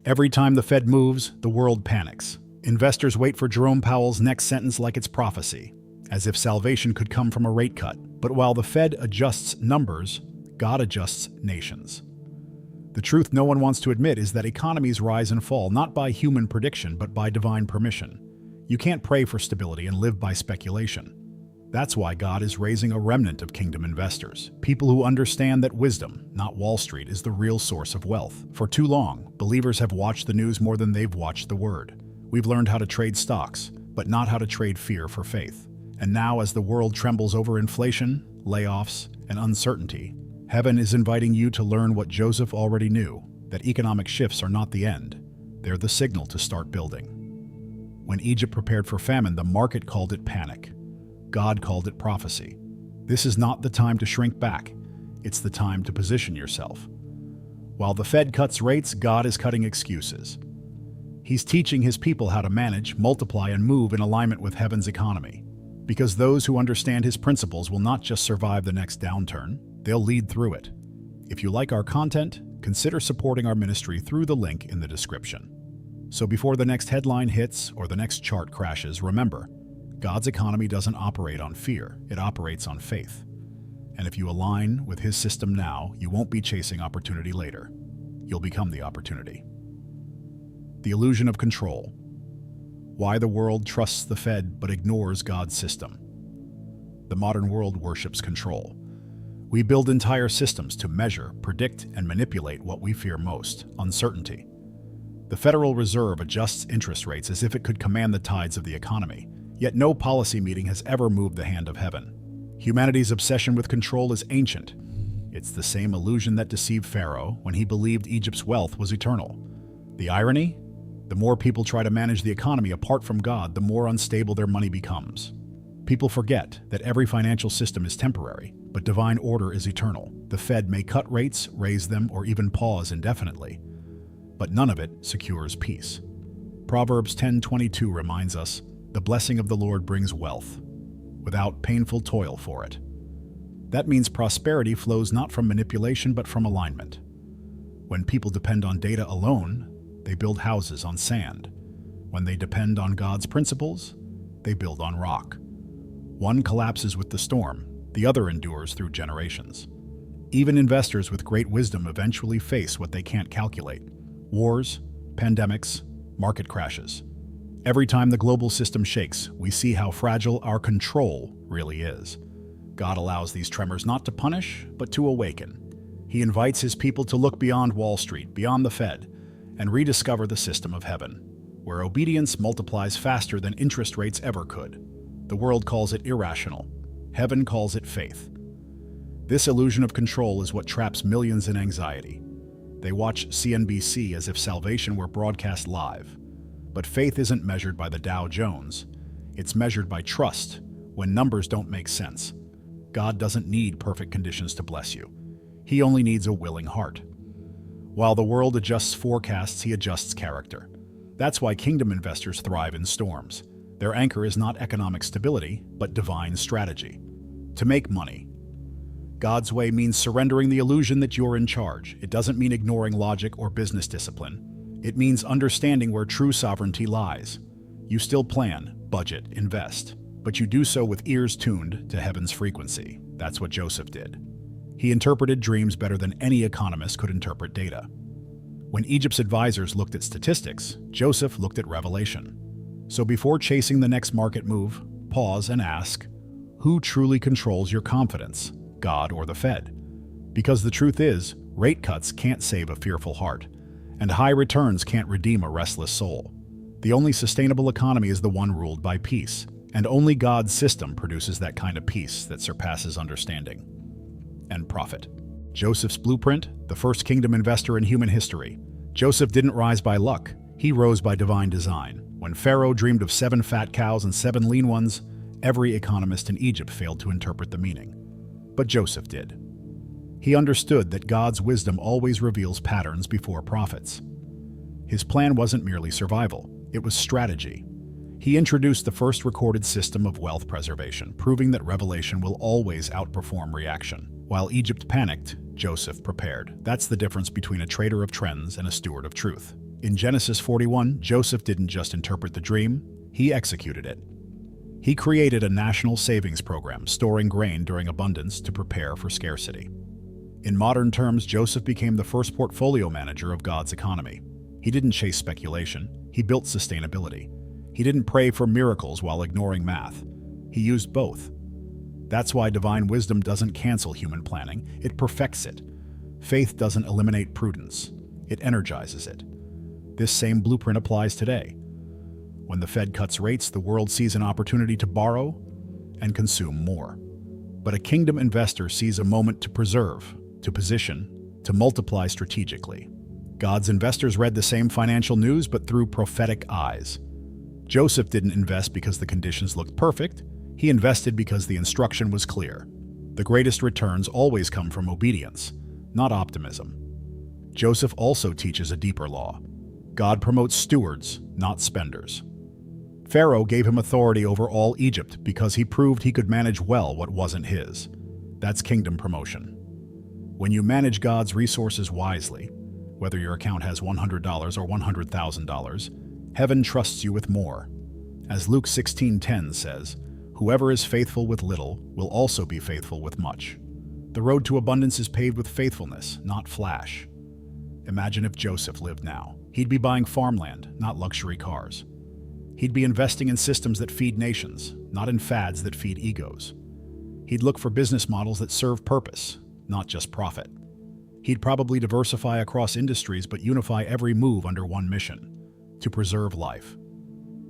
Every time the Fed moves, the world panics. Investors wait for Jerome Powell's next sentence like it's prophecy, as if salvation could come from a rate cut. But while the Fed adjusts numbers, God adjusts nations. The truth no one wants to admit is that economies rise and fall not by human prediction but by divine permission. You can't pray for stability and live by speculation. That's why God is raising a remnant of kingdom investors, people who understand that wisdom, not Wall Street, is the real source of wealth. For too long, believers have watched the news more than they've watched the Word. We've learned how to trade stocks, but not how to trade fear for faith. And now, as the world trembles over inflation, layoffs, and uncertainty, heaven is inviting you to learn what Joseph already knew, that economic shifts are not the end. They're the signal to start building. When Egypt prepared for famine, the market called it panic. God called it prophecy. This is not the time to shrink back. It's the time to position yourself. While the Fed cuts rates, God is cutting excuses. He's teaching his people how to manage, multiply, and move in alignment with heaven's economy. Because those who understand his principles will not just survive the next downturn, they'll lead through it. If you like our content, consider supporting our ministry through the link in the description. So before the next headline hits or the next chart crashes, remember, God's economy doesn't operate on fear, it operates on faith. And if you align with his system now, you won't be chasing opportunity later. You'll become the opportunity. The illusion of control. Why the world trusts the Fed but ignores God's system. The modern world worships control. We build entire systems to measure, predict, and manipulate what we fear most: uncertainty. The Federal Reserve adjusts interest rates as if it could command the tides of the economy. Yet no policy meeting has ever moved the hand of heaven. Humanity's obsession with control is ancient. It's the same illusion that deceived Pharaoh when he believed Egypt's wealth was eternal. The irony? The more people try to manage the economy apart from God, the more unstable their money becomes. People forget that every financial system is temporary, but divine order is eternal. The Fed may cut rates, raise them, or even pause indefinitely, but none of it secures peace. Proverbs 10:22 reminds us, "The blessing of the Lord brings wealth, without painful toil for it." That means prosperity flows not from manipulation but from alignment. When people depend on data alone, they build houses on sand. When they depend on God's principles, they build on rock. One collapses with the storm, the other endures through generations. Even investors with great wisdom eventually face what they can't calculate: wars, pandemics, market crashes. Every time the global system shakes, we see how fragile our control really is. God allows these tremors not to punish, but to awaken. He invites his people to look beyond Wall Street, beyond the Fed, and rediscover the system of heaven, where obedience multiplies faster than interest rates ever could. The world calls it irrational. Heaven calls it faith. This illusion of control is what traps millions in anxiety. They watch CNBC as if salvation were broadcast live. But faith isn't measured by the Dow Jones. It's measured by trust when numbers don't make sense. God doesn't need perfect conditions to bless you. He only needs a willing heart. While the world adjusts forecasts, he adjusts character. That's why kingdom investors thrive in storms. Their anchor is not economic stability, but divine strategy. To make money. God's way means surrendering the illusion that you're in charge. It doesn't mean ignoring logic or business discipline. It means understanding where true sovereignty lies. You still plan, budget, invest, but you do so with ears tuned to heaven's frequency. That's what Joseph did. He interpreted dreams better than any economist could interpret data. When Egypt's advisors looked at statistics, Joseph looked at revelation. So before chasing the next market move, pause and ask, who truly controls your confidence, God or the Fed? Because the truth is, rate cuts can't save a fearful heart, and high returns can't redeem a restless soul. The only sustainable economy is the one ruled by peace, and only God's system produces that kind of peace that surpasses understanding. And profit. Joseph's blueprint, the first kingdom investor in human history. Joseph didn't rise by luck, he rose by divine design. When Pharaoh dreamed of 7 fat cows and 7 lean ones, every economist in Egypt failed to interpret the meaning. But Joseph did. He understood that God's wisdom always reveals patterns before prophets. His plan wasn't merely survival, it was strategy. He introduced the first recorded system of wealth preservation, proving that revelation will always outperform reaction. While Egypt panicked, Joseph prepared. That's the difference between a trader of trends and a steward of truth. In Genesis 41, Joseph didn't just interpret the dream, he executed it. He created a national savings program, storing grain during abundance to prepare for scarcity. In modern terms, Joseph became the first portfolio manager of God's economy. He didn't chase speculation, he built sustainability. He didn't pray for miracles while ignoring math. He used both. That's why divine wisdom doesn't cancel human planning, it perfects it. Faith doesn't eliminate prudence, it energizes it. This same blueprint applies today. When the Fed cuts rates, the world sees an opportunity to borrow and consume more. But a kingdom investor sees a moment to preserve, to position, to multiply strategically. God's investors read the same financial news, but through prophetic eyes. Joseph didn't invest because the conditions looked perfect. He invested because the instruction was clear. The greatest returns always come from obedience, not optimism. Joseph also teaches a deeper law. God promotes stewards, not spenders. Pharaoh gave him authority over all Egypt because he proved he could manage well what wasn't his. That's kingdom promotion. When you manage God's resources wisely, whether your account has $100 or $100,000, heaven trusts you with more. As Luke 16:10 says, "Whoever is faithful with little will also be faithful with much." The road to abundance is paved with faithfulness, not flash. Imagine if Joseph lived now. He'd be buying farmland, not luxury cars. He'd be investing in systems that feed nations, not in fads that feed egos. He'd look for business models that serve purpose, not just profit. He'd probably diversify across industries but unify every move under one mission: to preserve life.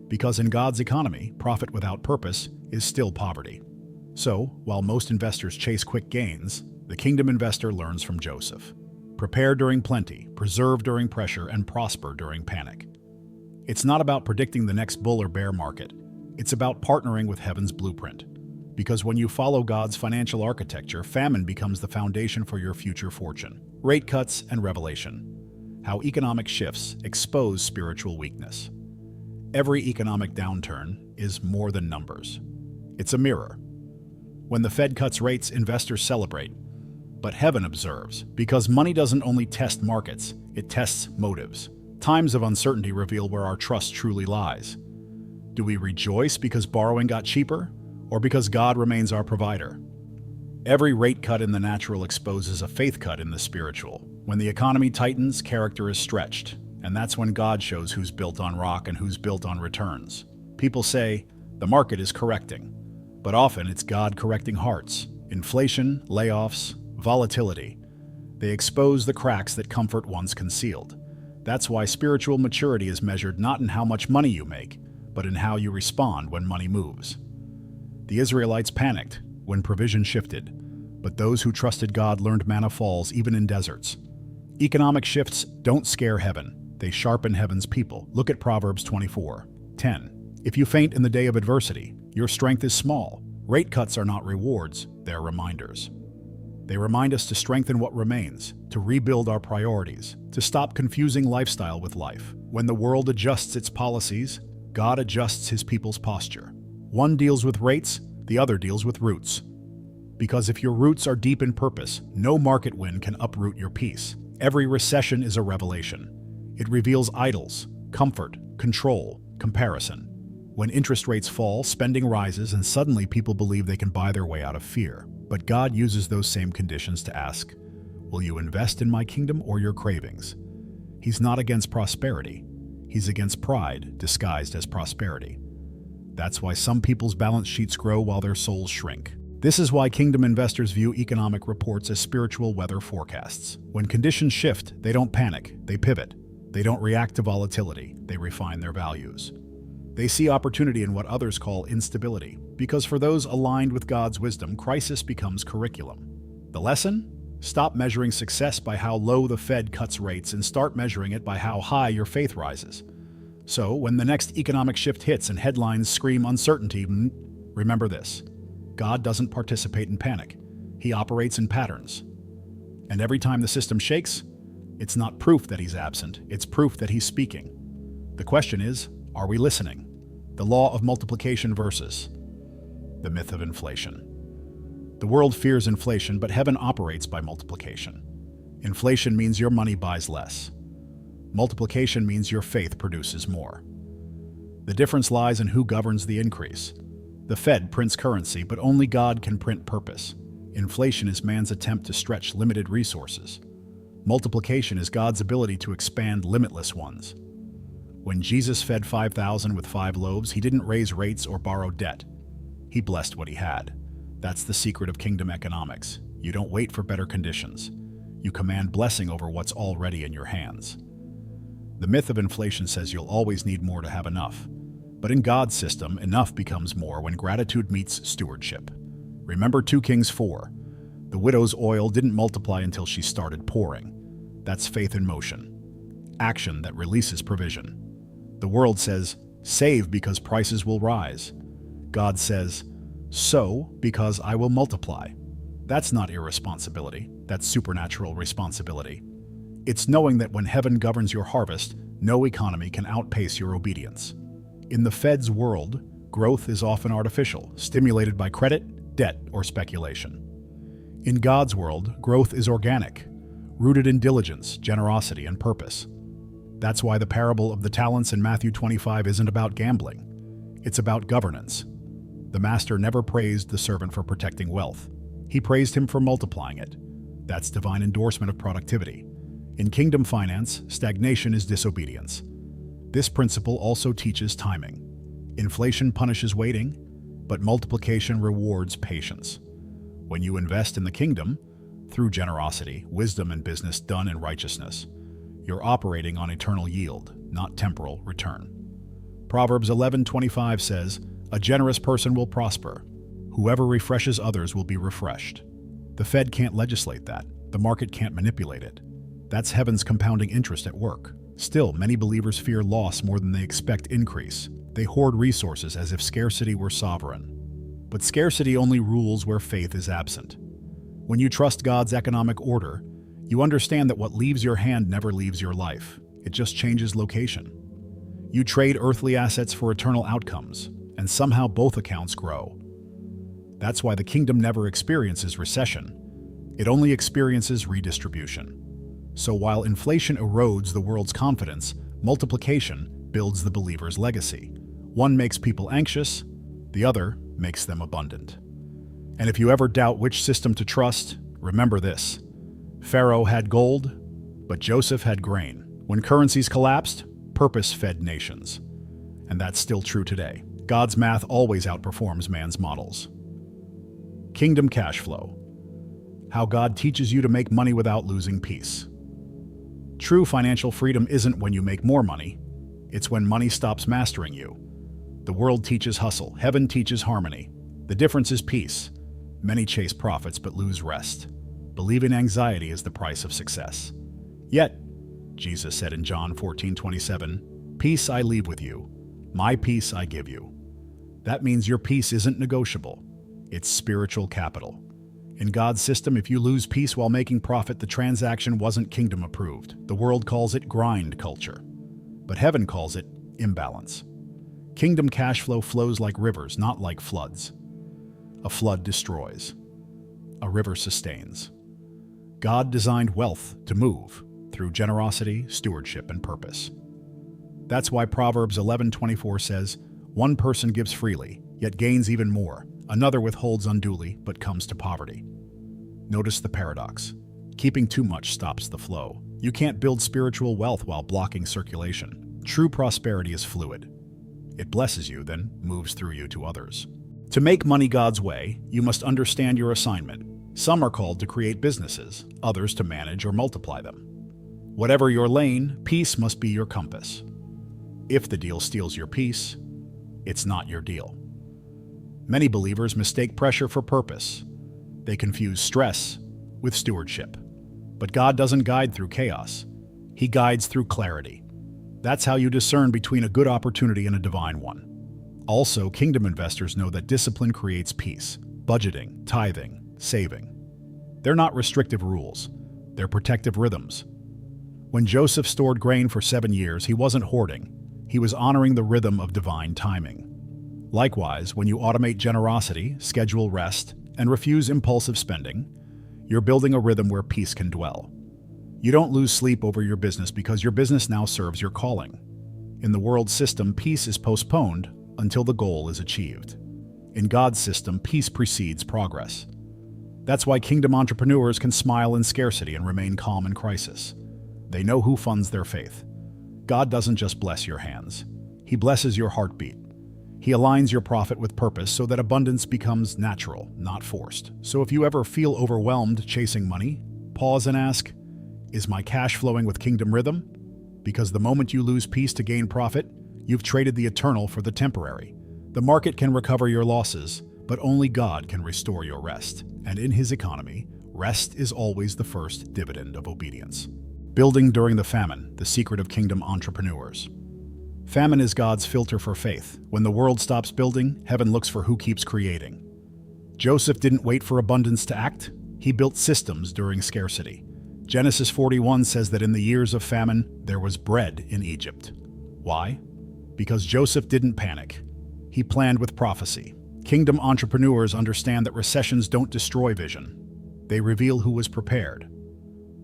Because in God's economy, profit without purpose is still poverty. So, while most investors chase quick gains, the kingdom investor learns from Joseph. Prepare during plenty, preserve during pressure, and prosper during panic. It's not about predicting the next bull or bear market. It's about partnering with heaven's blueprint. Because when you follow God's financial architecture, famine becomes the foundation for your future fortune. Rate cuts and revelation. How economic shifts expose spiritual weakness. Every economic downturn is more than numbers. It's a mirror. When the Fed cuts rates, investors celebrate. But heaven observes, because money doesn't only test markets, it tests motives. Times of uncertainty reveal where our trust truly lies. Do we rejoice because borrowing got cheaper, or because God remains our provider? Every rate cut in the natural exposes a faith cut in the spiritual. When the economy tightens, character is stretched, and that's when God shows who's built on rock and who's built on returns. People say, the market is correcting, but often it's God correcting hearts. Inflation, layoffs, volatility. They expose the cracks that comfort once concealed. That's why spiritual maturity is measured not in how much money you make, but in how you respond when money moves. The Israelites panicked when provision shifted, but those who trusted God learned manna falls even in deserts. Economic shifts don't scare heaven, they sharpen heaven's people. Look at Proverbs 24:10. If you faint in the day of adversity, your strength is small. Rate cuts are not rewards, they're reminders. They remind us to strengthen what remains, to rebuild our priorities, to stop confusing lifestyle with life. When the world adjusts its policies, God adjusts his people's posture. One deals with rates, the other deals with roots. Because if your roots are deep in purpose, no market wind can uproot your peace. Every recession is a revelation. It reveals idols, comfort, control, comparison. When interest rates fall, spending rises, and suddenly people believe they can buy their way out of fear. But God uses those same conditions to ask, will you invest in my kingdom or your cravings? He's not against prosperity. He's against pride disguised as prosperity. That's why some people's balance sheets grow while their souls shrink. This is why kingdom investors view economic reports as spiritual weather forecasts. When conditions shift, they don't panic, they pivot. They don't react to volatility, they refine their values. They see opportunity in what others call instability, because for those aligned with God's wisdom, crisis becomes curriculum. The lesson? Stop measuring success by how low the Fed cuts rates and start measuring it by how high your faith rises. So, when the next economic shift hits and headlines scream uncertainty, remember this: God doesn't participate in panic. He operates in patterns. And every time the system shakes, it's not proof that he's absent, it's proof that he's speaking. The question is, are we listening? The law of multiplication versus the myth of inflation. The world fears inflation, but heaven operates by multiplication. Inflation means your money buys less. Multiplication means your faith produces more. The difference lies in who governs the increase. The Fed prints currency, but only God can print purpose. Inflation is man's attempt to stretch limited resources. Multiplication is God's ability to expand limitless ones. When Jesus fed 5,000 with 5 loaves, he didn't raise rates or borrow debt. He blessed what he had. That's the secret of kingdom economics. You don't wait for better conditions. You command blessing over what's already in your hands. The myth of inflation says you'll always need more to have enough. But in God's system, enough becomes more when gratitude meets stewardship. Remember 2 Kings 4. The widow's oil didn't multiply until she started pouring. That's faith in motion. Action that releases provision. The world says, save because prices will rise. God says, sow because I will multiply. That's not irresponsibility, that's supernatural responsibility. It's knowing that when heaven governs your harvest, no economy can outpace your obedience. In the Fed's world, growth is often artificial, stimulated by credit, debt, or speculation. In God's world, growth is organic, rooted in diligence, generosity, and purpose. That's why the parable of the talents in Matthew 25 isn't about gambling. It's about governance. The master never praised the servant for protecting wealth. He praised him for multiplying it. That's divine endorsement of productivity. In kingdom finance, stagnation is disobedience. This principle also teaches timing. Inflation punishes waiting, but multiplication rewards patience. When you invest in the kingdom, through generosity, wisdom, and business done in righteousness, you're operating on eternal yield, not temporal return. Proverbs 11:25 says, "A generous person will prosper. Whoever refreshes others will be refreshed." The Fed can't legislate that. The market can't manipulate it. That's heaven's compounding interest at work. Still, many believers fear loss more than they expect increase. They hoard resources as if scarcity were sovereign. But scarcity only rules where faith is absent. When you trust God's economic order, you understand that what leaves your hand never leaves your life. It just changes location. You trade earthly assets for eternal outcomes, and somehow both accounts grow. That's why the kingdom never experiences recession. It only experiences redistribution. So while inflation erodes the world's confidence, multiplication builds the believer's legacy. One makes people anxious, the other makes them abundant. And if you ever doubt which system to trust, remember this. Pharaoh had gold, but Joseph had grain. When currencies collapsed, purpose fed nations. And that's still true today. God's math always outperforms man's models. Kingdom cash flow. How God teaches you to make money without losing peace. True financial freedom isn't when you make more money. It's when money stops mastering you. The world teaches hustle. Heaven teaches harmony. The difference is peace. Many chase profits but lose rest. Believing anxiety is the price of success. Yet, Jesus said in John 14:27, "Peace I leave with you. My peace I give you." That means your peace isn't negotiable. It's spiritual capital. In God's system, if you lose peace while making profit, the transaction wasn't kingdom approved. The world calls it grind culture, but heaven calls it imbalance. Kingdom cash flow flows like rivers, not like floods. A flood destroys. A river sustains. God designed wealth to move through generosity, stewardship, and purpose. That's why Proverbs 11:24 says, "One person gives freely, yet gains even more. Another withholds unduly, but comes to poverty." Notice the paradox. Keeping too much stops the flow. You can't build spiritual wealth while blocking circulation. True prosperity is fluid. It blesses you, then moves through you to others. To make money God's way, you must understand your assignment. Some are called to create businesses, others to manage or multiply them. Whatever your lane, peace must be your compass. If the deal steals your peace, it's not your deal. Many believers mistake pressure for purpose. They confuse stress with stewardship. But God doesn't guide through chaos. He guides through clarity. That's how you discern between a good opportunity and a divine one. Also, kingdom investors know that discipline creates peace. Budgeting, tithing, saving. They're not restrictive rules. They're protective rhythms. When Joseph stored grain for 7 years, he wasn't hoarding. He was honoring the rhythm of divine timing. Likewise, when you automate generosity, schedule rest, and refuse impulsive spending, you're building a rhythm where peace can dwell. You don't lose sleep over your business because your business now serves your calling. In the world system, peace is postponed until the goal is achieved. In God's system, peace precedes progress. That's why kingdom entrepreneurs can smile in scarcity and remain calm in crisis. They know who funds their faith. God doesn't just bless your hands. He blesses your heartbeat. He aligns your profit with purpose so that abundance becomes natural, not forced. So if you ever feel overwhelmed chasing money, pause and ask, is my cash flowing with kingdom rhythm? Because the moment you lose peace to gain profit, you've traded the eternal for the temporary. The market can recover your losses, but only God can restore your rest. And in His economy, rest is always the first dividend of obedience. Building during the famine, the secret of kingdom entrepreneurs. Famine is God's filter for faith. When the world stops building, heaven looks for who keeps creating. Joseph didn't wait for abundance to act. He built systems during scarcity. Genesis 41 says that in the years of famine, there was bread in Egypt. Why? Because Joseph didn't panic. He planned with prophecy. Kingdom entrepreneurs understand that recessions don't destroy vision. They reveal who was prepared.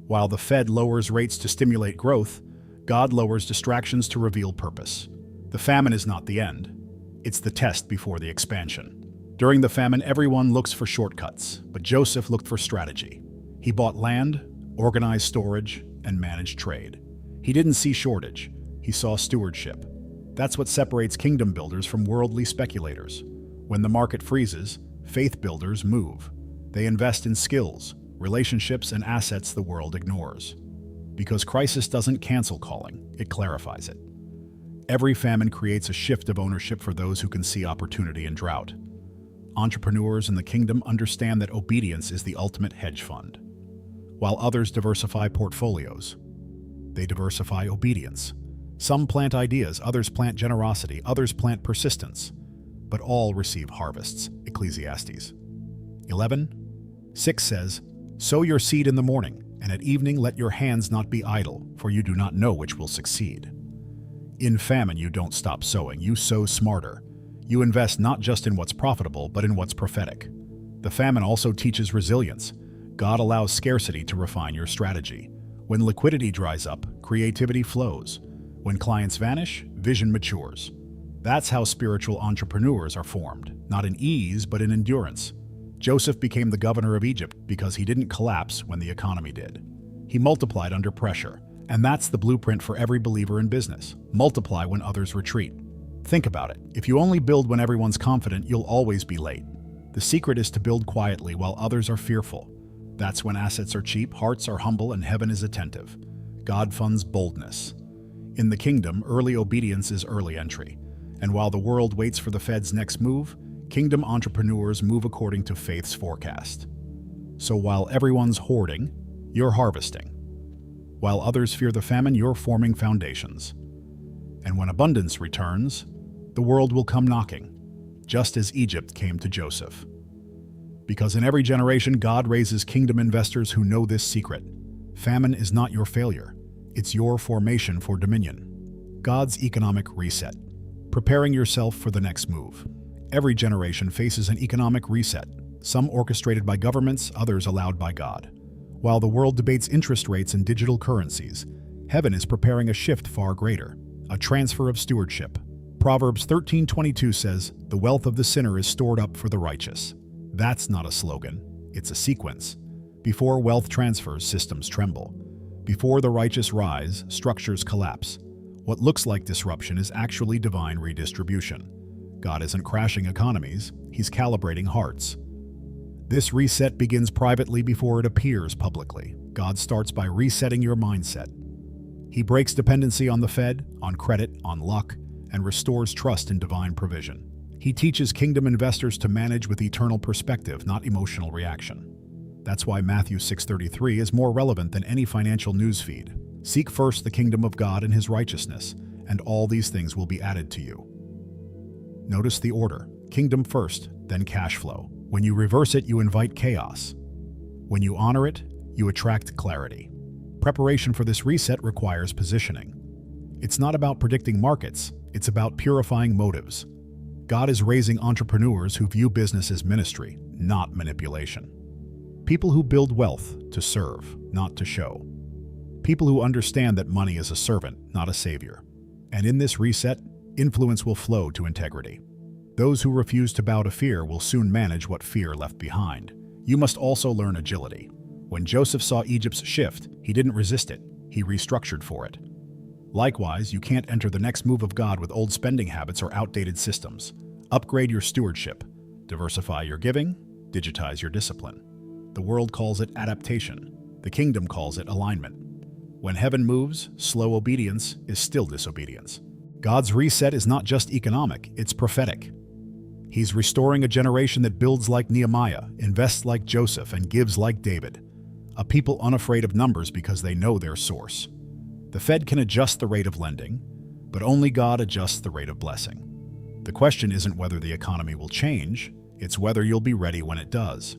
While the Fed lowers rates to stimulate growth, God lowers distractions to reveal purpose. The famine is not the end. It's the test before the expansion. During the famine, everyone looks for shortcuts, but Joseph looked for strategy. He bought land, organized storage, and managed trade. He didn't see shortage. He saw stewardship. That's what separates kingdom builders from worldly speculators. When the market freezes, faith builders move. They invest in skills, relationships, and assets the world ignores. Because crisis doesn't cancel calling, it clarifies it. Every famine creates a shift of ownership for those who can see opportunity in drought. Entrepreneurs in the kingdom understand that obedience is the ultimate hedge fund. While others diversify portfolios, they diversify obedience. Some plant ideas, others plant generosity, others plant persistence, but all receive harvests. Ecclesiastes 11:6 says, "Sow your seed in the morning, and at evening let your hands not be idle, for you do not know which will succeed." In famine, you don't stop sowing, you sow smarter. You invest not just in what's profitable, but in what's prophetic. The famine also teaches resilience. God allows scarcity to refine your strategy. When liquidity dries up, creativity flows. When clients vanish, vision matures. That's how spiritual entrepreneurs are formed, not in ease, but in endurance. Joseph became the governor of Egypt because he didn't collapse when the economy did. He multiplied under pressure, and that's the blueprint for every believer in business. Multiply when others retreat. Think about it. If you only build when everyone's confident, you'll always be late. The secret is to build quietly while others are fearful. That's when assets are cheap, hearts are humble, and heaven is attentive. God funds boldness. In the kingdom, early obedience is early entry. And while the world waits for the Fed's next move, kingdom entrepreneurs move according to faith's forecast. So while everyone's hoarding, you're harvesting. While others fear the famine, you're forming foundations. And when abundance returns, the world will come knocking, just as Egypt came to Joseph. Because in every generation, God raises kingdom investors who know this secret. Famine is not your failure. It's your formation for dominion. God's economic reset. Preparing yourself for the next move. Every generation faces an economic reset, some orchestrated by governments, others allowed by God. While the world debates interest rates and digital currencies, heaven is preparing a shift far greater, a transfer of stewardship. Proverbs 13:22 says, "The wealth of the sinner is stored up for the righteous." That's not a slogan, it's a sequence. Before wealth transfers, systems tremble. Before the righteous rise, structures collapse. What looks like disruption is actually divine redistribution. God isn't crashing economies, He's calibrating hearts. This reset begins privately before it appears publicly. God starts by resetting your mindset. He breaks dependency on the Fed, on credit, on luck, and restores trust in divine provision. He teaches kingdom investors to manage with eternal perspective, not emotional reaction. That's why Matthew 6:33 is more relevant than any financial news feed. Seek first the kingdom of God and His righteousness, and all these things will be added to you. Notice the order: kingdom first, then cash flow. When you reverse it, you invite chaos. When you honor it, you attract clarity. Preparation for this reset requires positioning. It's not about predicting markets, it's about purifying motives. God is raising entrepreneurs who view business as ministry, not manipulation. People who build wealth to serve, not to show. People who understand that money is a servant, not a savior. And in this reset, influence will flow to integrity. Those who refuse to bow to fear will soon manage what fear left behind. You must also learn agility. When Joseph saw Egypt's shift, he didn't resist it, he restructured for it. Likewise, you can't enter the next move of God with old spending habits or outdated systems. Upgrade your stewardship, diversify your giving, digitize your discipline. The world calls it adaptation. The kingdom calls it alignment. When heaven moves, slow obedience is still disobedience. God's reset is not just economic, it's prophetic. He's restoring a generation that builds like Nehemiah, invests like Joseph, and gives like David. A people unafraid of numbers because they know their source. The Fed can adjust the rate of lending, but only God adjusts the rate of blessing. The question isn't whether the economy will change, it's whether you'll be ready when it does.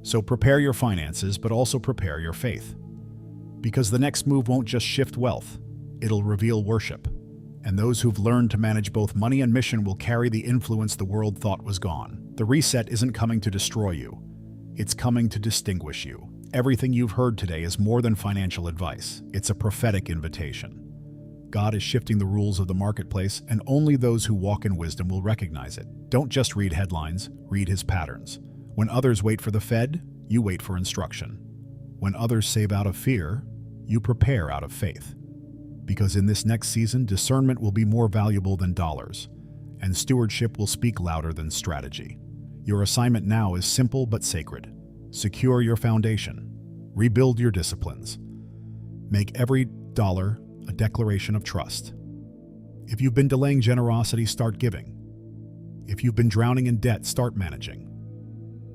So prepare your finances, but also prepare your faith. Because the next move won't just shift wealth, it'll reveal worship. And those who've learned to manage both money and mission will carry the influence the world thought was gone. The reset isn't coming to destroy you, it's coming to distinguish you. Everything you've heard today is more than financial advice. It's a prophetic invitation. God is shifting the rules of the marketplace, and only those who walk in wisdom will recognize it. Don't just read headlines, read his patterns. When others wait for the Fed, you wait for instruction. When others save out of fear, you prepare out of faith. Because in this next season, discernment will be more valuable than dollars, and stewardship will speak louder than strategy. Your assignment now is simple but sacred. Secure your foundation. Rebuild your disciplines. Make every dollar a declaration of trust. If you've been delaying generosity, start giving. If you've been drowning in debt, start managing.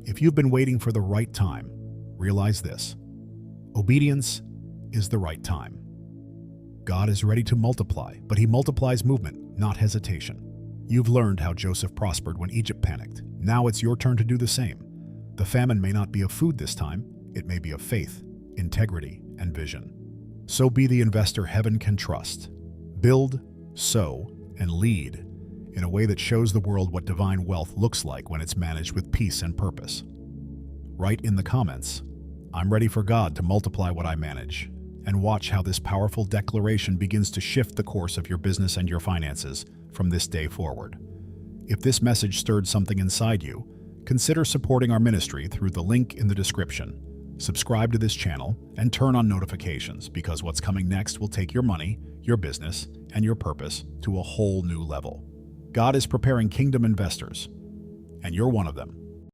If you've been waiting for the right time, realize this: obedience is the right time. God is ready to multiply, but he multiplies movement, not hesitation. You've learned how Joseph prospered when Egypt panicked. Now it's your turn to do the same. The famine may not be of food this time, it may be of faith, integrity, and vision. So be the investor heaven can trust. Build, sow, and lead in a way that shows the world what divine wealth looks like when it's managed with peace and purpose. Write in the comments, "I'm ready for God to multiply what I manage," and watch how this powerful declaration begins to shift the course of your business and your finances from this day forward. If this message stirred something inside you, consider supporting our ministry through the link in the description. Subscribe to this channel and turn on notifications, because what's coming next will take your money, your business, and your purpose to a whole new level. God is preparing kingdom investors, and you're one of them.